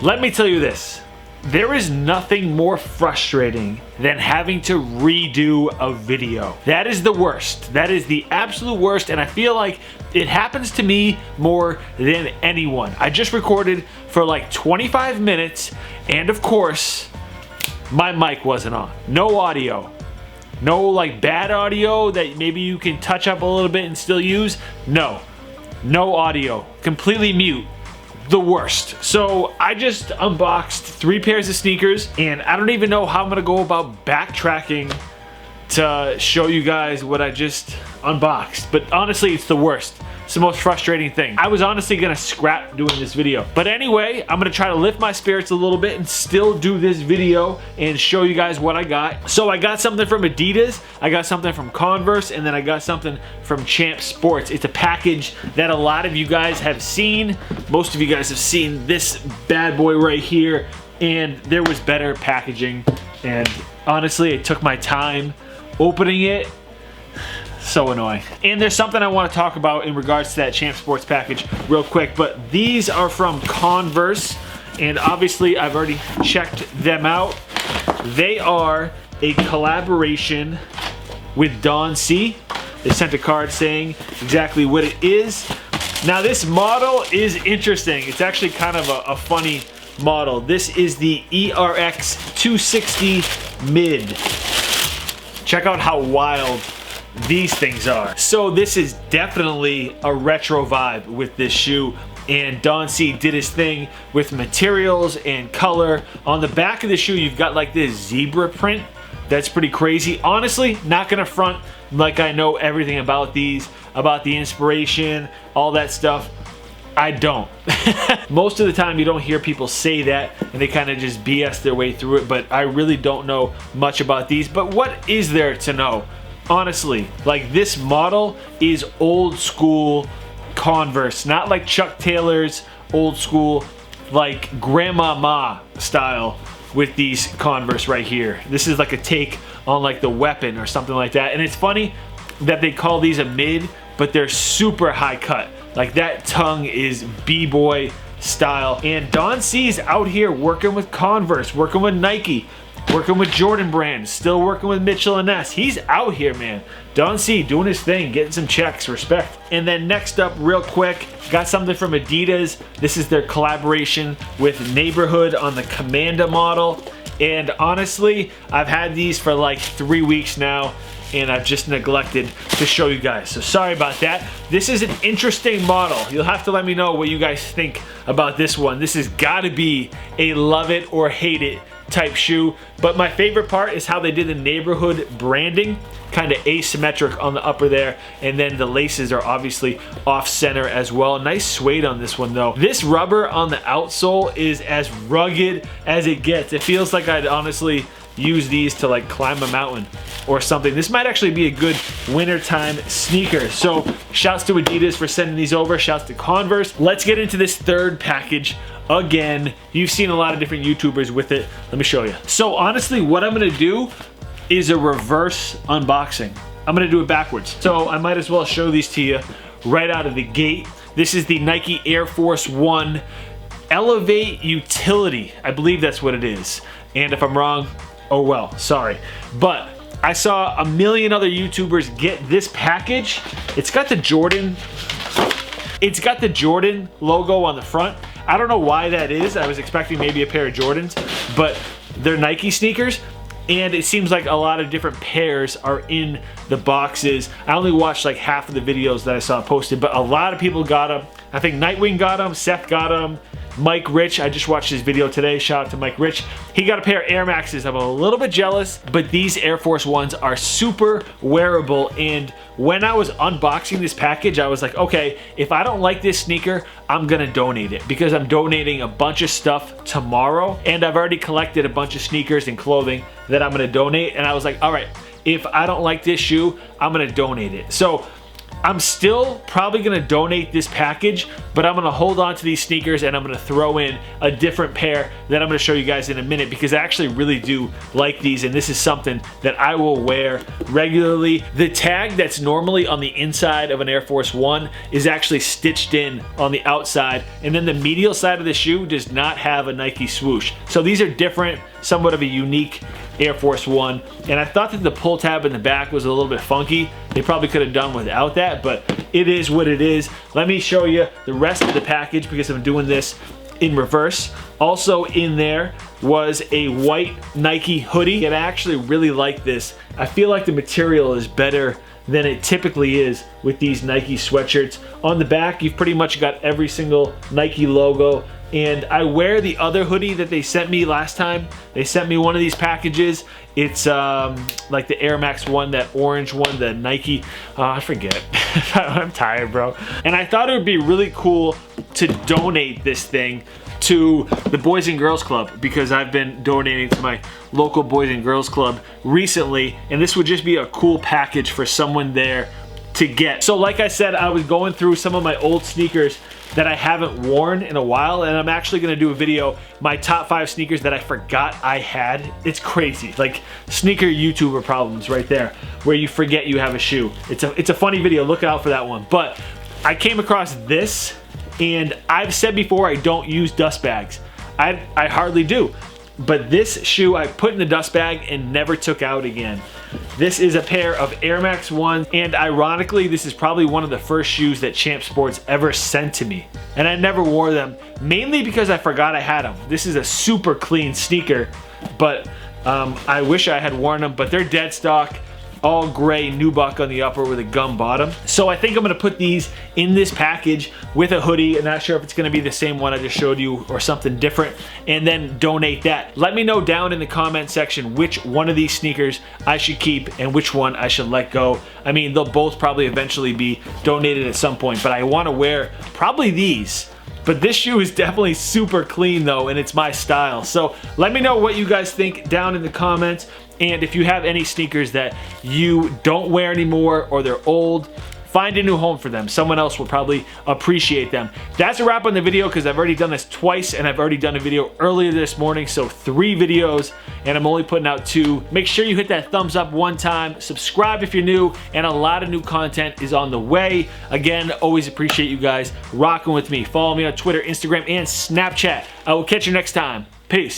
Let me tell you this. There is nothing more frustrating than having to redo a video. That is the worst. That is the absolute worst, and I feel like it happens to me more than anyone. I just recorded for like 25 minutes, and of course, my mic wasn't on. No audio. No like bad audio that maybe you can touch up a little bit and still use. No audio. Completely mute. The worst. So I just unboxed 3 pairs of sneakers, and I don't even know how I'm gonna go about backtracking to show you guys what I just unboxed. But honestly, it's the worst. It's the most frustrating thing. I was honestly gonna scrap doing this video. But anyway, I'm gonna try to lift my spirits a little bit and still do this video and show you guys what I got. So I got something from Adidas, I got something from Converse, and then I got something from Champ Sports. It's a package that a lot of you guys have seen. Most of you guys have seen this bad boy right here, and there was better packaging. And honestly, it took my time opening it. So annoying. And there's something I want to talk about in regards to that Champ Sports package real quick, but these are from Converse, and obviously I've already checked them out. They are a collaboration with Don C. They sent a card saying exactly what it is. Now this model is interesting. It's actually kind of a funny model. This is the ERX 260 Mid. Check out how wild these things are. So this is definitely a retro vibe with this shoe, and Don C did his thing with materials and color. On the back of the shoe, you've got like this zebra print. That's pretty crazy. Honestly, not gonna front like I know everything about these, about the inspiration, all that stuff. I don't. Most of the time you don't hear people say that, and they kind of just BS their way through it, but I really don't know much about these. But what is there to know? Honestly, like this model is old school Converse, not like Chuck Taylor's old school, like grandmama style with these Converse right here. This is like a take on like the Weapon or something like that. And it's funny that they call these a mid, but they're super high cut. Like that tongue is B-boy style. And Don C's out here working with Converse, working with Nike, working with Jordan Brand, still working with Mitchell & Ness. He's out here, man. Don C doing his thing, getting some checks, respect. And then next up, real quick, got something from Adidas. This is their collaboration with Neighborhood on the Commanda model. And honestly, I've had these for like 3 weeks now, and I've just neglected to show you guys. So sorry about that. This is an interesting model. You'll have to let me know what you guys think about this one. This has gotta be a love it or hate it type shoe, but my favorite part is how they did the Neighborhood branding, kind of asymmetric on the upper there, and then the laces are obviously off center as well. Nice suede on this one though. This rubber on the outsole is as rugged as it gets. It feels like I'd honestly use these to like climb a mountain or something. This might actually be a good wintertime sneaker. So shouts to Adidas for sending these over. Shouts to Converse. Let's get into this third package. Again, you've seen a lot of different YouTubers with it. Let me show you. So honestly, what I'm gonna do is a reverse unboxing. I'm gonna do it backwards. So I might as well show these to you right out of the gate. This is the Nike Air Force One Elevate Utility. I believe that's what it is. And if I'm wrong, oh well, sorry. But I saw a million other YouTubers get this package. It's got the Jordan logo on the front. I don't know why that is. I was expecting maybe a pair of Jordans, but they're Nike sneakers, and it seems like a lot of different pairs are in the boxes. I only watched like half of the videos that I saw posted, but a lot of people got them. I think Nightwing got them, Seth got them, Mike Rich, I just watched his video today, shout out to Mike Rich. He got a pair of Air Maxes. I'm a little bit jealous, but these Air Force Ones are super wearable, and when I was unboxing this package, I was like, okay, if I don't like this sneaker, I'm gonna donate it, because I'm donating a bunch of stuff tomorrow, and I've already collected a bunch of sneakers and clothing that I'm gonna donate, and I was like, all right, if I don't like this shoe, I'm gonna donate it. So I'm still probably gonna donate this package, but I'm gonna hold on to these sneakers and I'm gonna throw in a different pair that I'm gonna show you guys in a minute, because I actually really do like these, and this is something that I will wear regularly. The tag that's normally on the inside of an Air Force One is actually stitched in on the outside, and then the medial side of the shoe does not have a Nike swoosh. So these are different, somewhat of a unique Air Force One, and I thought that the pull tab in the back was a little bit funky. They probably could have done without that, but it is what it is. Let me show you the rest of the package because I'm doing this in reverse. Also in there was a white Nike hoodie, and I actually really like this. I feel like the material is better than it typically is with these Nike sweatshirts. On the back, you've pretty much got every single Nike logo. And I wear the other hoodie that they sent me last time. They sent me one of these packages. It's like the Air Max one, that orange one, the Nike, I forget. I'm tired, bro. And I thought it would be really cool to donate this thing to the Boys and Girls Club, because I've been donating to my local Boys and Girls Club recently, and this would just be a cool package for someone there to get. So like I said, I was going through some of my old sneakers that I haven't worn in a while, and I'm actually gonna do a video, my top 5 sneakers that I forgot I had. It's crazy, like sneaker YouTuber problems right there, where you forget you have a shoe. It's a funny video, look out for that one. But I came across this, and I've said before I don't use dust bags. I hardly do. But this shoe I put in the dust bag and never took out again. This is a pair of Air Max 1s, and ironically, this is probably one of the first shoes that Champ Sports ever sent to me. And I never wore them, mainly because I forgot I had them. This is a super clean sneaker, but I wish I had worn them, but they're dead stock. All gray nubuck on the upper with a gum bottom. So I think I'm gonna put these in this package with a hoodie. I'm not sure if it's gonna be the same one I just showed you or something different, and then donate that. Let me know down in the comment section which one of these sneakers I should keep and which one I should let go. I mean, they'll both probably eventually be donated at some point, but I wanna wear probably these. But this shoe is definitely super clean though, and it's my style. So let me know what you guys think down in the comments. And if you have any sneakers that you don't wear anymore or they're old, find a new home for them. Someone else will probably appreciate them. That's a wrap on the video, because I've already done this twice, and I've already done a video earlier this morning, so 3 videos, and I'm only putting out 2. Make sure you hit that thumbs up one time, subscribe if you're new, and a lot of new content is on the way. Again, always appreciate you guys rocking with me. Follow me on Twitter, Instagram, and Snapchat. I will catch you next time. Peace.